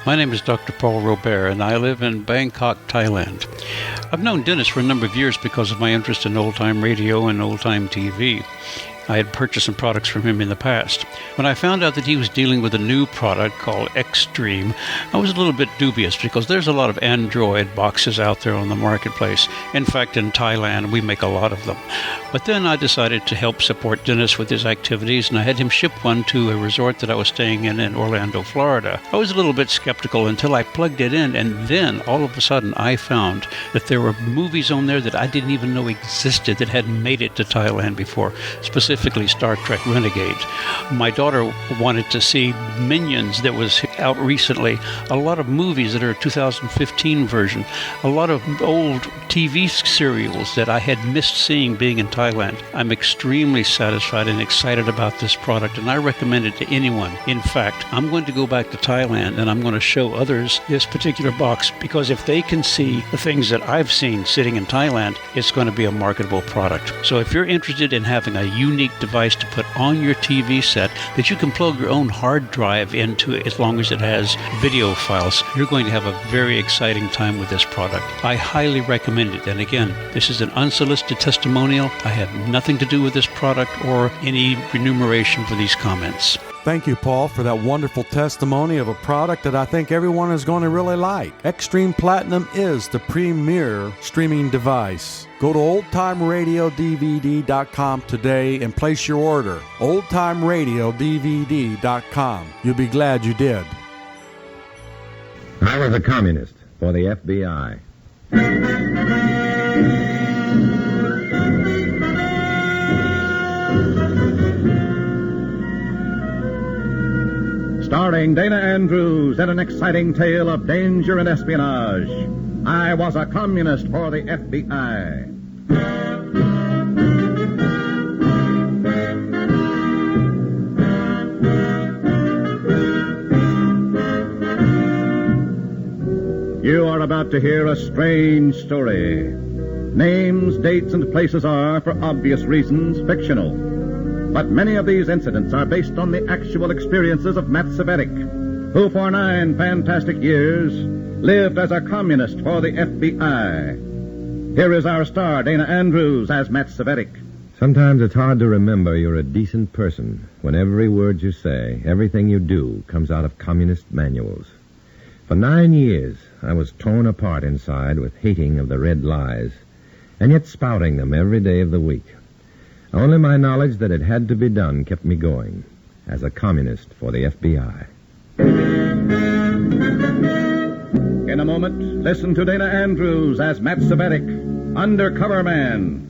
My name is Dr. Paul Robert, and I live in Bangkok, Thailand. I've known Dennis for a number of years because of my interest in old-time radio and old-time TV. I had purchased some products from him in the past. When I found out that he was dealing with a new product called Extreme, I was a little bit dubious because there's a lot of Android boxes out there on the marketplace. In fact, in Thailand, we make a lot of them. But then I decided to help support Dennis with his activities, and I had him ship one to a resort that I was staying in Orlando, Florida. I was a little bit skeptical until I plugged it in, and then all of a sudden I found that there were movies on there that I didn't even know existed that hadn't made it to Thailand before, specifically Star Trek Renegade. My daughter wanted to see Minions that was out recently, a lot of movies that are 2015 version, a lot of old TV serials that I had missed seeing being in Thailand. I'm extremely satisfied and excited about this product, and I recommend it to anyone. In fact, I'm going to go back to Thailand and I'm going to show others this particular box, because if they can see the things that I've seen sitting in Thailand, it's going to be a marketable product. So if you're interested in having a unique device to put on your TV set that you can plug your own hard drive into as long as it has video files, you're going to have a very exciting time with this product. I highly recommend it. And again, this is an unsolicited testimonial. I have nothing to do with this product or any remuneration for these comments. Thank you, Paul, for that wonderful testimony of a product that I think everyone is going to really like. Extreme Platinum is the premier streaming device. Go to oldtimeradiodvd.com today and place your order. oldtimeradiodvd.com. You'll be glad you did. I was a communist for the FBI. Starring Dana Andrews in an exciting tale of danger and espionage. I was a communist for the FBI. You are about to hear a strange story. Names, dates, and places are, for obvious reasons, fictional. But many of these incidents are based on the actual experiences of Matt Cvetic, who for 9 fantastic years lived as a communist for the FBI. Here is our star, Dana Andrews, as Matt Cvetic. Sometimes it's hard to remember you're a decent person when every word you say, everything you do, comes out of communist manuals. For 9 years, I was torn apart inside with hating of the red lies, and yet spouting them every day of the week. Only my knowledge that it had to be done kept me going, as a communist for the FBI. In a moment, listen to Dana Andrews as Matt Cvetic, Undercover Man.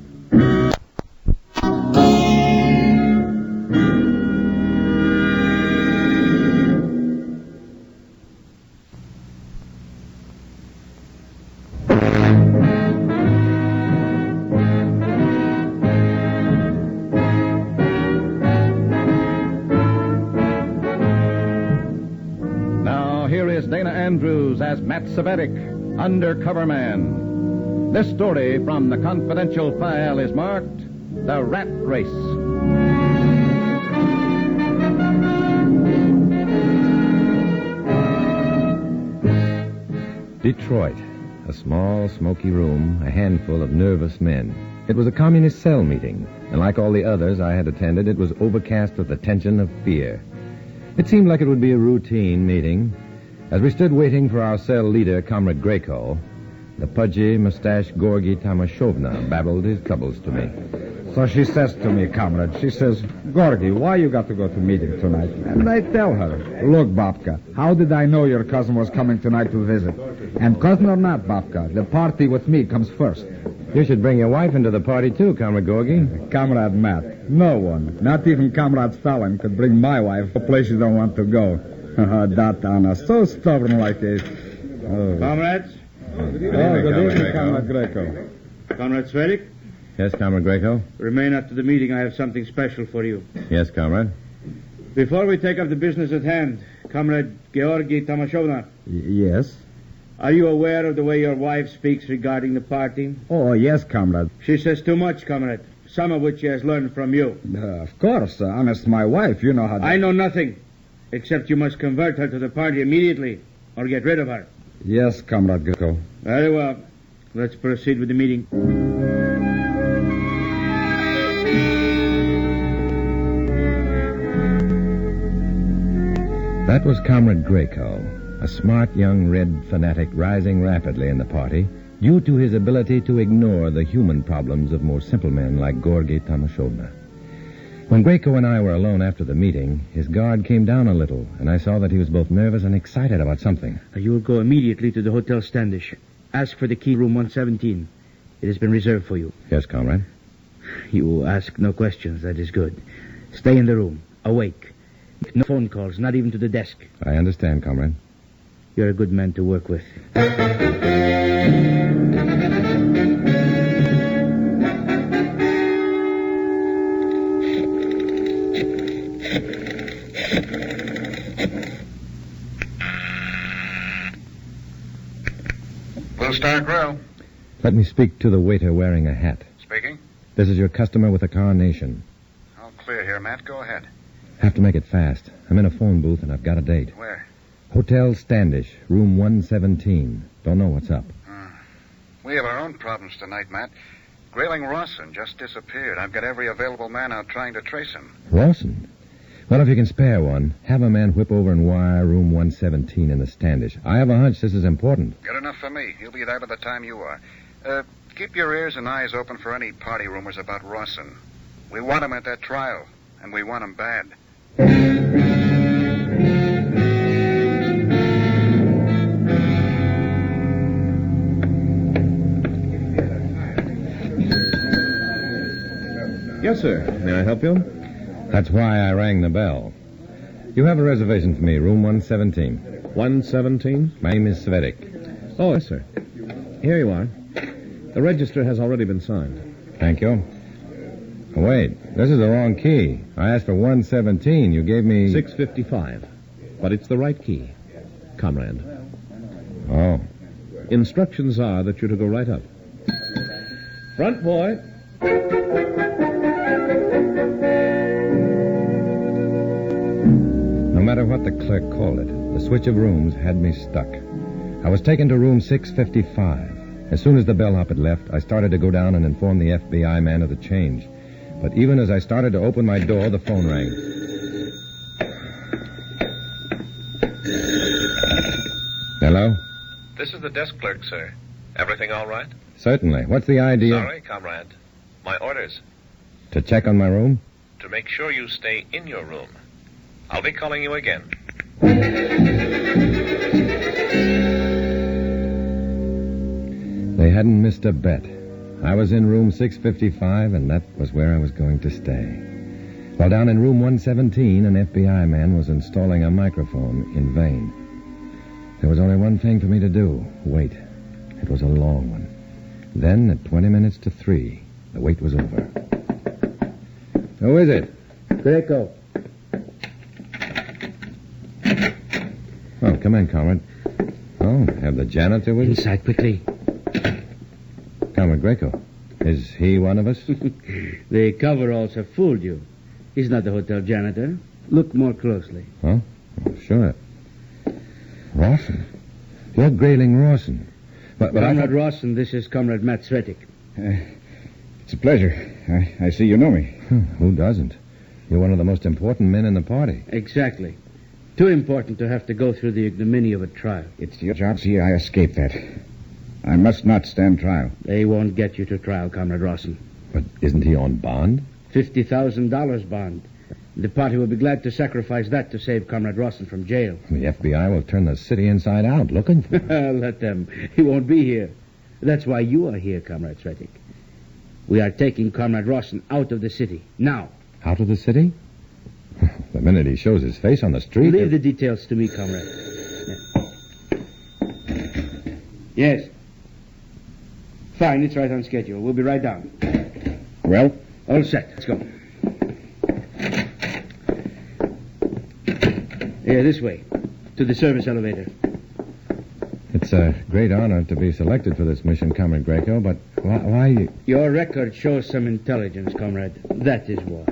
As Matt Cvetic, Undercover Man. This story from the confidential file is marked The Rat Race. Detroit, a small, smoky room, a handful of nervous men. It was a communist cell meeting, and like all the others I had attended, it was overcast with the tension of fear. It seemed like it would be a routine meeting. As we stood waiting for our cell leader, Comrade Greco, the pudgy, mustached Gorgi Tamashovna babbled his troubles to me. So she says to me, comrade, she says, Gorgi, why you got to go to meeting tonight? And I tell her, look, Babka, how did I know your cousin was coming tonight to visit? And cousin or not, Babka, the party with me comes first. You should bring your wife into the party, too, Comrade Gorgi. Comrade Matt, no one, not even Comrade Stalin, could bring my wife to a place she don't want to go. That Anna, so stubborn like this. Oh. Comrades? Good evening, Comrade Greco. Comrade Cvetic? Yes, Comrade Greco? Remain after the meeting. I have something special for you. Yes, Comrade. Before we take up the business at hand, Comrade Georgi Tamashovna. Yes? Are you aware of the way your wife speaks regarding the party? Oh, yes, Comrade. She says too much, Comrade. Some of which she has learned from you. Of course, honest, my wife, you know how to... I know nothing, except you must convert her to the party immediately. or get rid of her? Yes, Comrade Greco. Very well. Let's proceed with the meeting. That was Comrade Greco, a smart young red fanatic rising rapidly in the party due to his ability to ignore the human problems of more simple men like Gorgi Tamashovna. When Greco and I were alone after the meeting, his guard came down a little, and I saw that he was both nervous and excited about something. You will go immediately to the Hotel Standish. Ask for the key, room 117. It has been reserved for you. Yes, comrade. You ask no questions. That is good. Stay in the room, awake. No phone calls, not even to the desk. I understand, comrade. You're a good man to work with. Blue Star Grill. Let me speak to the waiter wearing a hat. Speaking. This is your customer with a carnation. All clear here, Matt. Go ahead. Have to make it fast. I'm in a phone booth and I've got a date. Where? Hotel Standish, room 117. Don't know what's up. We have our own problems tonight, Matt. Grayling Rawson just disappeared. I've got every available man out trying to trace him. Rawson? Well, if you can spare one, have a man whip over and wire room 117 in the Standish. I have a hunch this is important. Good enough for me. He'll be there by the time you are. Keep your ears and eyes open for any party rumors about Rawson. We want him at that trial, and we want him bad. Yes, sir. May I help you? That's why I rang the bell. You have a reservation for me, room 117. 117? My name is Cvetic. Oh, yes, sir. Here you are. The register has already been signed. Thank you. Wait, this is the wrong key. I asked for 117. You gave me... 655. But it's the right key. Comrade. Oh. Instructions are that you're to go right up. Front, boy. No matter what the clerk called it, the switch of rooms had me stuck. I was taken to room 655. As soon as the bellhop had left, I started to go down and inform the FBI man of the change. But even as I started to open my door, the phone rang. Hello? This is the desk clerk, sir. Everything all right? Certainly. What's the idea? Sorry, comrade. My orders. To check on my room? To make sure you stay in your room. I'll be calling you again. They hadn't missed a bet. I was in room 655, and that was where I was going to stay. While down in room 117, an FBI man was installing a microphone in vain. There was only one thing for me to do. Wait. It was a long one. Then, at 20 minutes to 3, the wait was over. Who is it? Greco. Oh, come in, comrade. Oh, have the janitor with you? Inside, quickly. Comrade Greco. Is he one of us? The coveralls have fooled you. He's not the hotel janitor. Look more closely. Huh? Oh, sure. Rawson. You're Grayling Rawson. But Comrade Rawson, this is Comrade Matt Cvetic. It's a pleasure. I see you know me. Who doesn't? You're one of the most important men in the party. Exactly. Too important to have to go through the ignominy of a trial. It's your job to see I escape that. I must not stand trial. They won't get you to trial, Comrade Rawson. But isn't he on bond? $50,000 bond. The party will be glad to sacrifice that to save Comrade Rawson from jail. The FBI will turn the city inside out looking for him. Let them. He won't be here. That's why you are here, Comrade Cvetic. We are taking Comrade Rawson out of the city. Now. Out of the city? The minute he shows his face on the street... Leave the details to me, Comrade. Yes. Fine, it's right on schedule. We'll be right down. Well? All set. Let's go. Here, this way. To the service elevator. It's a great honor to be selected for this mission, Comrade Greco, but why you... Your record shows some intelligence, Comrade. That is why.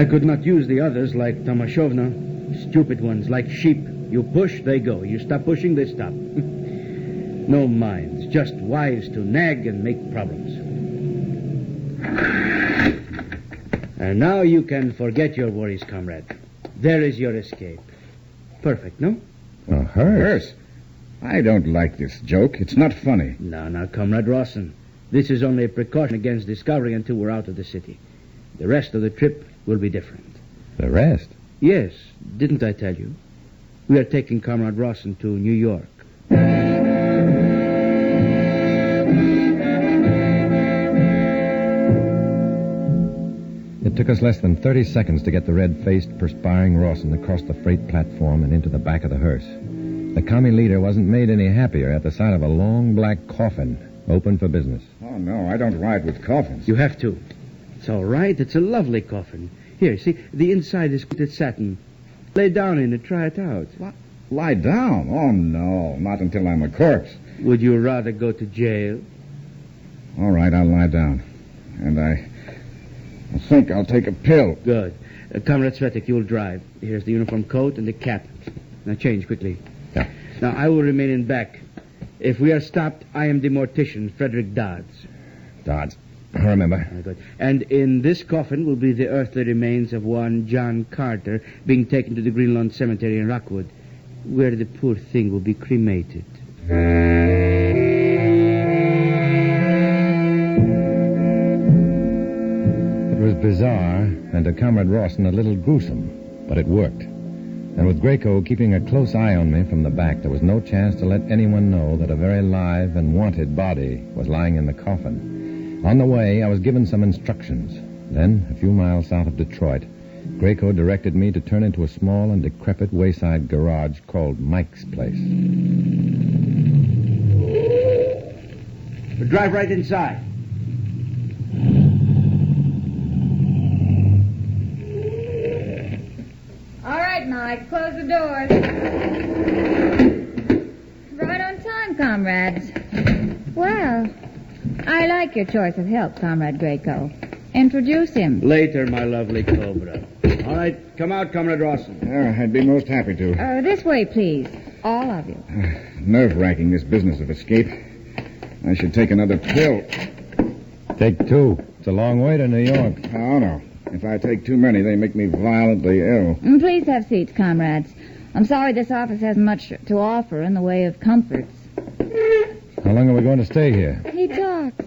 I could not use the others like Tomashovna. Stupid ones, like sheep. You push, they go. You stop pushing, they stop. No minds, just wives to nag and make problems. And now you can forget your worries, comrade. There is your escape. Perfect, no? A hearse? I don't like this joke. It's not funny. No, Comrade Rawson. This is only a precaution against discovery until we're out of the city. The rest of the trip will be different. The rest? Yes, didn't I tell you? We are taking Comrade Rawson to New York. It took us less than 30 seconds to get the red-faced, perspiring Rawson across the freight platform and into the back of the hearse. The commie leader wasn't made any happier at the sight of a long black coffin open for business. Oh, no, I don't ride with coffins. You have to. It's all right. It's a lovely coffin. Here, see, the inside is coated satin. Lay down in it, try it out. What? Lie down? Oh, no, not until I'm a corpse. Would you rather go to jail? All right, I'll lie down. And I think I'll take a pill. Good. Comrade Cvetic, you'll drive. Here's the uniform coat and the cap. Now change quickly. Yeah. Now, I will remain in back. If we are stopped, I am the mortician, Frederick Dodds. Dodds. I remember. Good. And in this coffin will be the earthly remains of one John Carter being taken to the Green Lawn Cemetery in Rockwood, where the poor thing will be cremated. It was bizarre, and to Comrade Rawson a little gruesome, but it worked. And with Greco keeping a close eye on me from the back, there was no chance to let anyone know that a very live and wanted body was lying in the coffin. On the way, I was given some instructions. Then, a few miles south of Detroit, Greco directed me to turn into a small and decrepit wayside garage called Mike's Place. Drive right inside. All right, Mike, close the doors. Right on time, comrades. Well, I like your choice of help, Comrade Greco. Introduce him. Later, my lovely Cobra. All right, come out, Comrade Rawson. I'd be most happy to. This way, please. All of you. Nerve-wracking, this business of escape. I should take another pill. Take two. It's a long way to New York. Oh, no. If I take too many, they make me violently ill. Please have seats, comrades. I'm sorry this office hasn't much to offer in the way of comforts. How long are we going to stay here? He talks.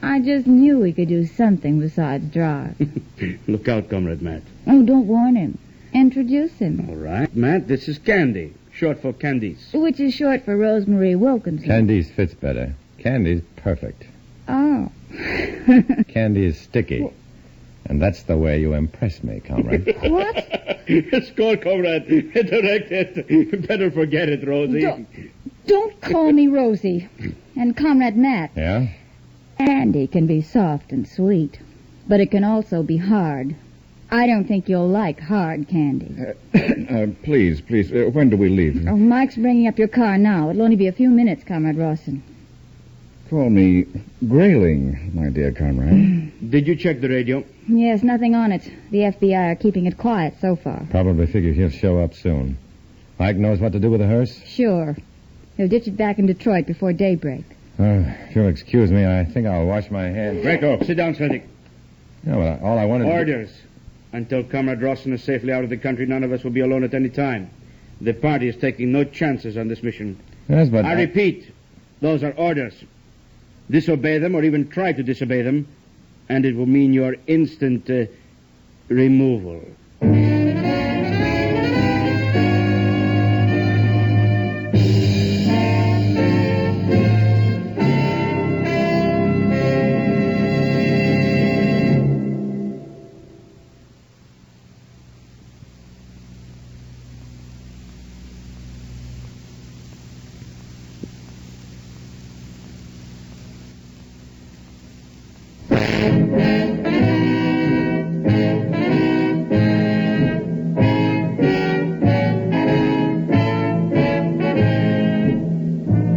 I just knew he could do something besides drive. Look out, Comrade Matt. Oh, don't warn him. Introduce him. All right, Matt, this is Candy, short for Candice. Which is short for Rosemary Wilkinson. Candice fits better. Candy's perfect. Oh. Candy is sticky. And that's the way you impress me, comrade. What? Score, comrade. Direct it. Better forget it, Rosie. Don't call me Rosie. And Comrade Matt. Yeah? Candy can be soft and sweet, but it can also be hard. I don't think you'll like hard candy. Please, when do we leave? Oh, Mike's bringing up your car now. It'll only be a few minutes, Comrade Rawson. Call me Grayling, my dear comrade. Did you check the radio? Yes, nothing on it. The FBI are keeping it quiet so far. Probably figure he'll show up soon. Mike knows what to do with the hearse? Sure. He'll ditch it back in Detroit before daybreak. If you'll excuse me, I think I'll wash my hands. Greco, sit down, Cvetic. Yeah, well, all I wanted to... Orders. Until Comrade Rawson is safely out of the country, none of us will be alone at any time. The party is taking no chances on this mission. Yes, but... I repeat, those are orders. Disobey them or even try to disobey them, and it will mean your instant removal.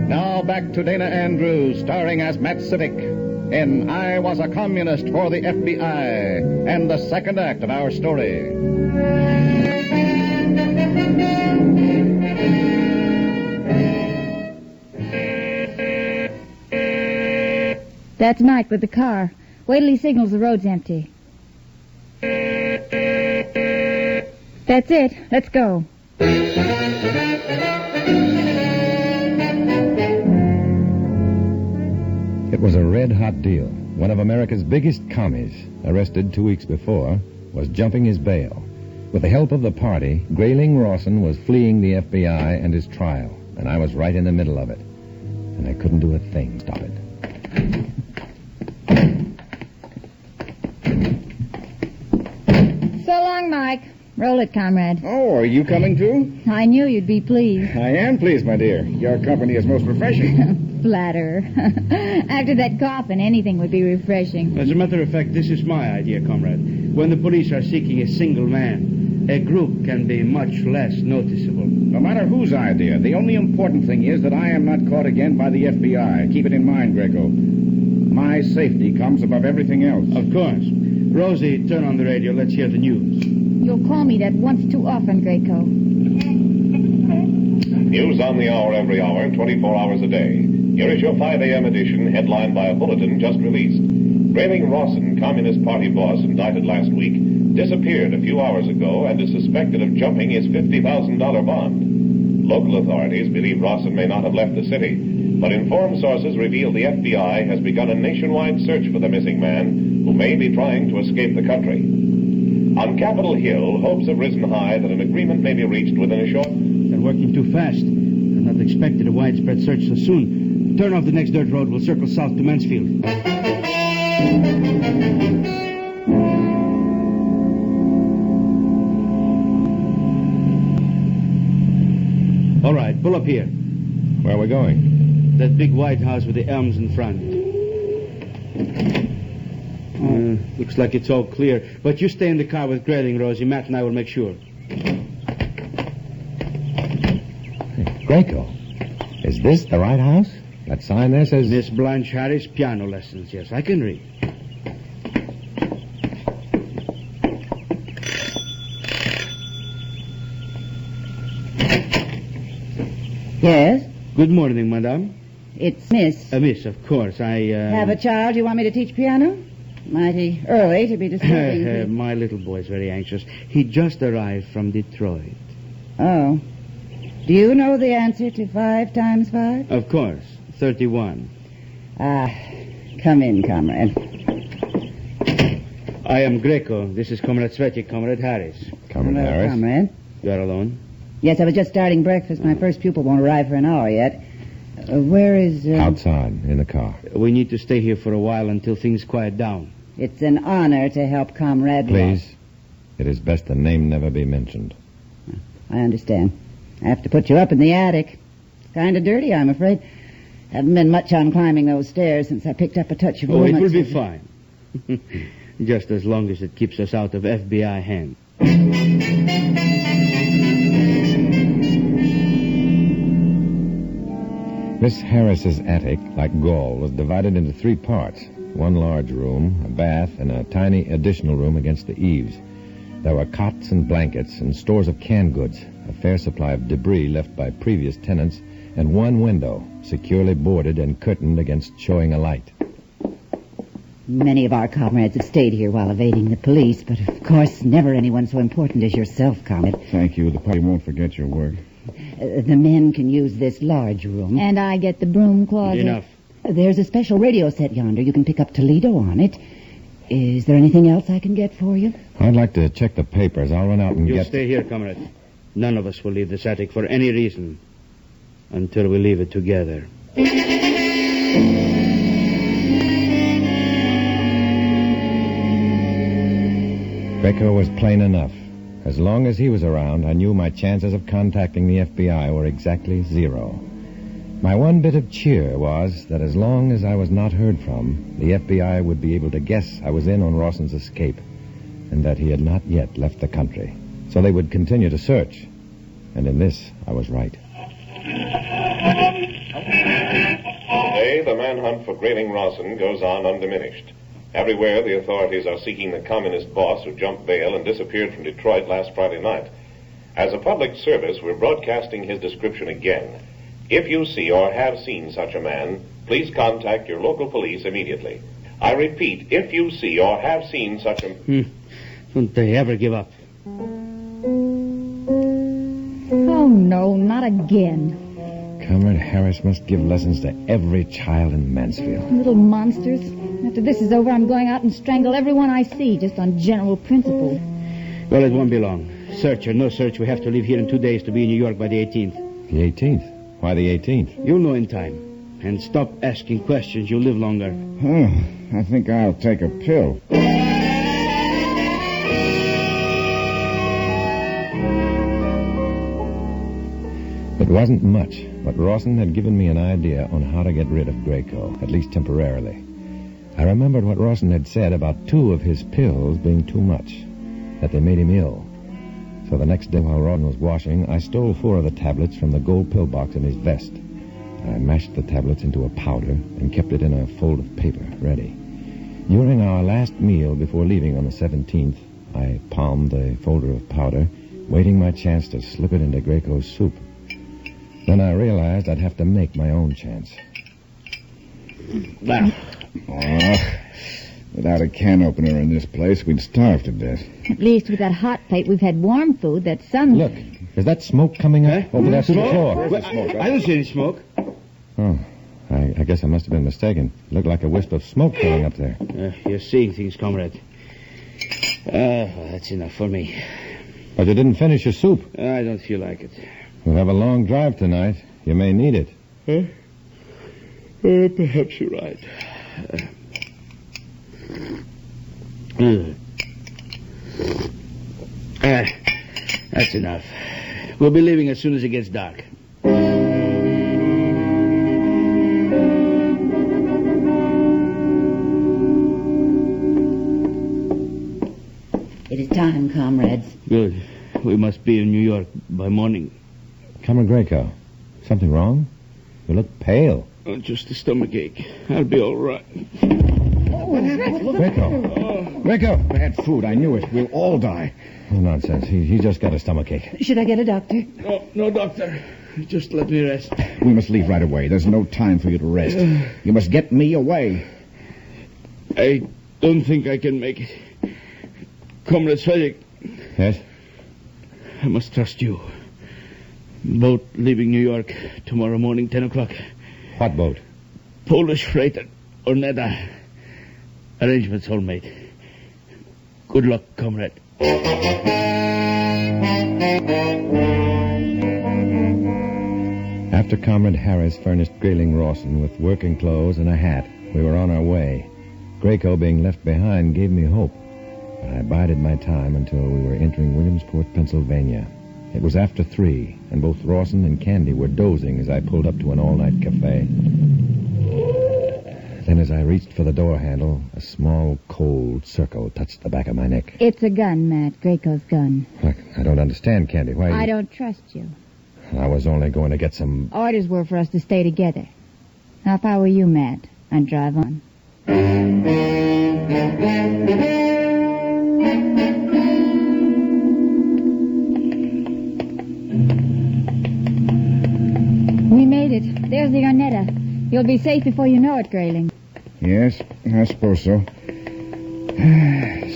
Now back to Dana Andrews, starring as Matt Cvetic. in I Was a Communist for the FBI and the second act of our story. That's Mike with the car. Wait till he signals the road's empty. That's it. Let's go. It was a red-hot deal. One of America's biggest commies, arrested 2 weeks before, was jumping his bail. With the help of the party, Grayling Rawson was fleeing the FBI and his trial, and I was right in the middle of it. And I couldn't do a thing to stop it. So long, Mike. Roll it, comrade. Oh, are you coming too? I knew you'd be pleased. I am pleased, my dear. Your company is most refreshing. Flatterer. After that coffin, anything would be refreshing. As a matter of fact, this is my idea, comrade. When the police are seeking a single man, a group can be much less noticeable. No matter whose idea, the only important thing is that I am not caught again by the FBI. Keep it in mind, Greco. My safety comes above everything else. Of course. Rosie, turn on the radio. Let's hear the news. You'll call me that once too often, Greco. News on the hour every hour, 24 hours a day. Here is your 5 a.m. edition, headlined by a bulletin just released. Grayling Rawson, Communist Party boss indicted last week, disappeared a few hours ago and is suspected of jumping his $50,000 bond. Local authorities believe Rawson may not have left the city, but informed sources reveal the FBI has begun a nationwide search for the missing man, who may be trying to escape the country. On Capitol Hill, hopes have risen high that an agreement may be reached within a short... They're working too fast. They're not expected a widespread search so soon. Turn off the next dirt road. We'll circle south to Mansfield. All right, pull up here. Where are we going? That big white house with the elms in front. Looks like it's all clear. But you stay in the car with Grayling, Rosie. Matt and I will make sure. Hey, Greco, is this the right house? That sign there says... Miss Blanche Harris, piano lessons. Yes, I can read. Yes? Good morning, madame. It's Miss. Miss, of course. Have a child you want me to teach piano? Mighty early to be disturbing. My little boy's very anxious. He just arrived from Detroit. Oh. Do you know the answer to 5 times 5? Of course. 31. Come in, comrade. I am Greco. This is Comrade Cvetic, Comrade Harris. Comrade Harris. Comrade. You are alone? Yes, I was just starting breakfast. My first pupil won't arrive for an hour yet. Where is... Outside, in the car. We need to stay here for a while until things quiet down. It's an honor to help Comrade... Please. It is best the name never be mentioned. I understand. I have to put you up in the attic. It's kind of dirty, I'm afraid. Haven't been much on climbing those stairs since I picked up a touch of it will be fine. Just as long as it keeps us out of FBI hands. Miss Harris's attic, like Gaul, was divided into 3 parts. One large room, a bath, and a tiny additional room against the eaves. There were cots and blankets and stores of canned goods, a fair supply of debris left by previous tenants, and one window, securely boarded and curtained against showing a light. Many of our comrades have stayed here while evading the police, but of course never anyone so important as yourself, Comrade. Thank you. The party won't forget your work. The men can use this large room. And I get the broom closet. Enough. There's a special radio set yonder. You can pick up Toledo on it. Is there anything else I can get for you? I'd like to check the papers. I'll run out and You'll stay here, comrade. None of us will leave this attic for any reason until we leave it together. Greco was plain enough. As long as he was around, I knew my chances of contacting the FBI were exactly 0. My one bit of cheer was that as long as I was not heard from, the FBI would be able to guess I was in on Rawson's escape, and that he had not yet left the country. So they would continue to search. And in this, I was right. Today, the man manhunt for Grayling Rawson goes on undiminished. Everywhere, the authorities are seeking the communist boss who jumped bail and disappeared from Detroit last Friday night. As a public service, we're broadcasting his description again. If you see or have seen such a man, please contact your local police immediately. I repeat, if you see or have seen such a... Don't they ever give up? Oh, no, not again. Comrade Harris must give lessons to every child in Mansfield. Little monsters. After this is over, I'm going out and strangle everyone I see, just on general principle. Well, it won't be long. Search or no search, we have to leave here in 2 days to be in New York by the 18th. The 18th? Why the 18th? You'll know in time. And stop asking questions. You'll live longer. Oh, I think I'll take a pill. It wasn't much, but Rawson had given me an idea on how to get rid of Grayco, at least temporarily. I remembered what Rawson had said about 2 of his pills being too much, that they made him ill. So the next day while Rawson was washing, I stole 4 of the tablets from the gold pill box in his vest. I mashed the tablets into a powder and kept it in a fold of paper, ready. During our last meal before leaving on the 17th, I palmed the folder of powder, waiting my chance to slip it into Grayco's soup. Then I realized I'd have to make my own chance. Now. Oh, without a can opener in this place, we'd starve to death. At least with that hot plate, we've had warm food that sun... Look, is that smoke coming up over there to the floor? I don't see any smoke. Oh, I guess I must have been mistaken. It looked like a wisp of smoke coming up there. You're seeing things, comrade. Well, that's enough for me. But you didn't finish your soup. I don't feel like it. We'll have a long drive tonight. You may need it. Huh? Perhaps you're right. That's enough. We'll be leaving as soon as it gets dark. It is time, comrades. Good. We must be in New York by morning. Comrade Grayco, something wrong? You look pale. Oh, just a stomachache. I'll be all right. Grayco! Bad food, I knew it. We'll all die. Oh, nonsense. He just got a stomachache. Should I get a doctor? No, doctor. Just let me rest. We must leave right away. There's no time for you to rest. You must get me away. I don't think I can make it. Comrade Cvetic. Yes? I must trust you. Boat leaving New York tomorrow morning, 10 o'clock. What boat? Polish freighter, Ornetta. Arrangements all made. Good luck, comrade. After Comrade Harris furnished Grayling Rawson with working clothes and a hat, we were on our way. Grayco being left behind gave me hope. But I bided my time until we were entering Williamsport, Pennsylvania. It was after 3, and both Rawson and Candy were dozing as I pulled up to an all-night cafe. Then as I reached for the door handle, a small, cold circle touched the back of my neck. It's a gun, Matt. Grayco's gun. Look, I don't understand, Candy. Why... I don't trust you. I was only going to get some... Orders were for us to stay together. Now, if I were you, Matt, I'd drive on. We made it. There's the Ornetta. You'll be safe before you know it, Grayling. Yes, I suppose so.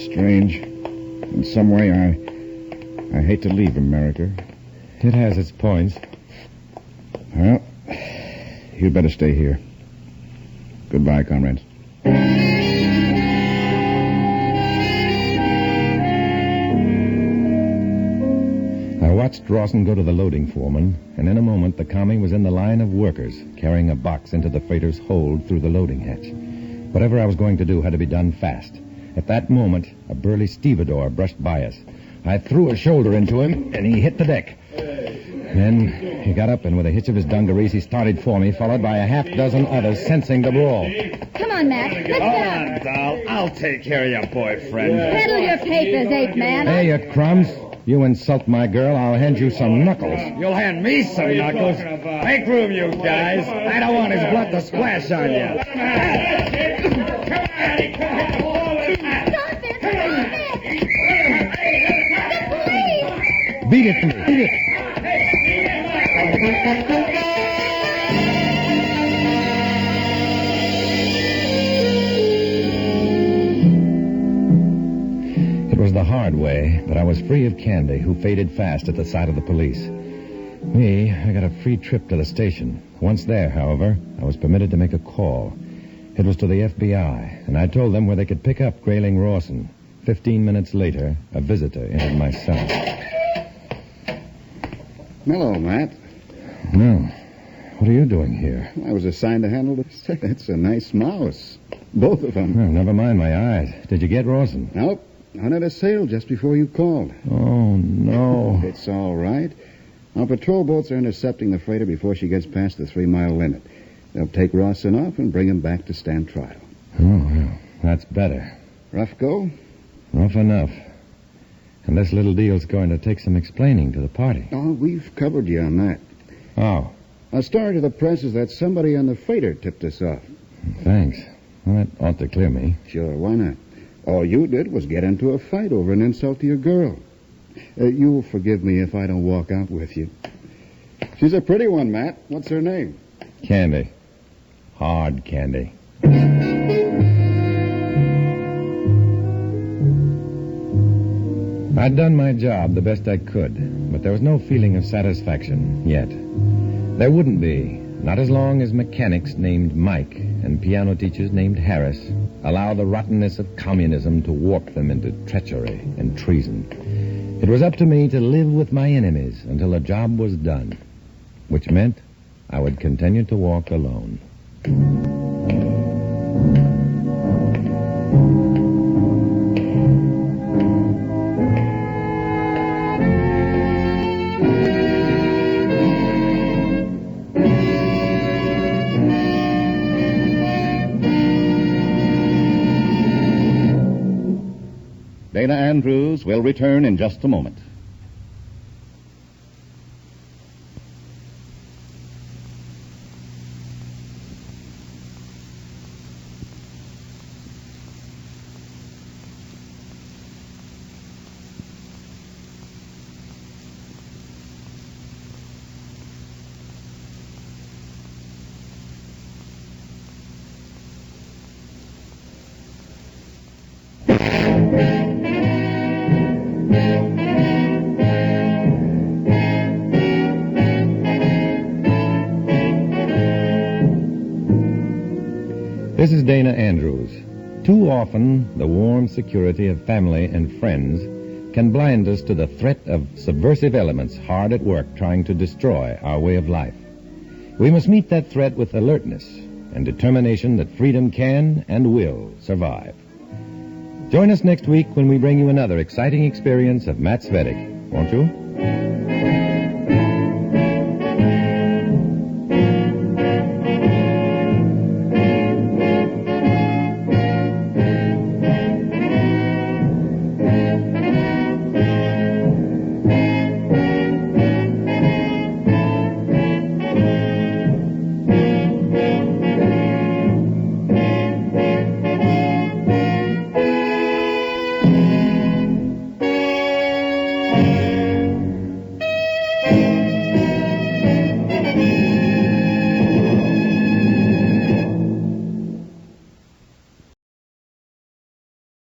Strange. In some way, I hate to leave America. It has its points. Well, you'd better stay here. Goodbye, comrades. I watched Rawson go to the loading foreman, and in a moment the commie was in the line of workers, carrying a box into the freighter's hold through the loading hatch. Whatever I was going to do had to be done fast. At that moment, a burly stevedore brushed by us. I threw a shoulder into him, and he hit the deck. Then he got up, and with a hitch of his dungarees, he started for me, followed by a half-dozen others sensing the brawl. Come on, Matt. Let's go. Doll. I'll take care of your boyfriend. Peddle your papers, ape man. Hey, you crumbs. You insult my girl, I'll hand you some knuckles. You'll hand me some knuckles. Make room, you guys. I don't want his blood to splash on you. Beat it to me. Beat it. It was the hard way, but I was free of Candy, who faded fast at the sight of the police. Me, I got a free trip to the station. Once there, however, I was permitted to make a call. It was to the FBI, and I told them where they could pick up Grayling Rawson. 15 minutes later, a visitor entered my cell. Hello, Matt. No. What are you doing here? I was assigned to handle the... That's a nice mouse. Both of them. Oh, never mind my eyes. Did you get Rawson? Nope. Out at a sale just before you called. Oh, no. It's all right. Our patrol boats are intercepting the freighter before she gets past the 3-mile limit. They'll take Rawson off and bring him back to stand trial. Oh, well, that's better. Rough go? Rough enough. And this little deal's going to take some explaining to the party. Oh, we've covered you on that. Oh. A story to the press is that somebody on the freighter tipped us off. Thanks. Well, that ought to clear me. Sure, why not? All you did was get into a fight over an insult to your girl. You'll forgive me if I don't walk out with you. She's a pretty one, Matt. What's her name? Candy. Hard candy. I'd done my job the best I could, but there was no feeling of satisfaction yet. There wouldn't be, not as long as mechanics named Mike and piano teachers named Harris allow the rottenness of communism to warp them into treachery and treason. It was up to me to live with my enemies until the job was done, which meant I would continue to walk alone. Dana Andrews will return in just a moment. This is Dana Andrews. Too often, the warm security of family and friends can blind us to the threat of subversive elements hard at work trying to destroy our way of life. We must meet that threat with alertness and determination that freedom can and will survive. Join us next week when we bring you another exciting experience of Matt Cvetic, won't you?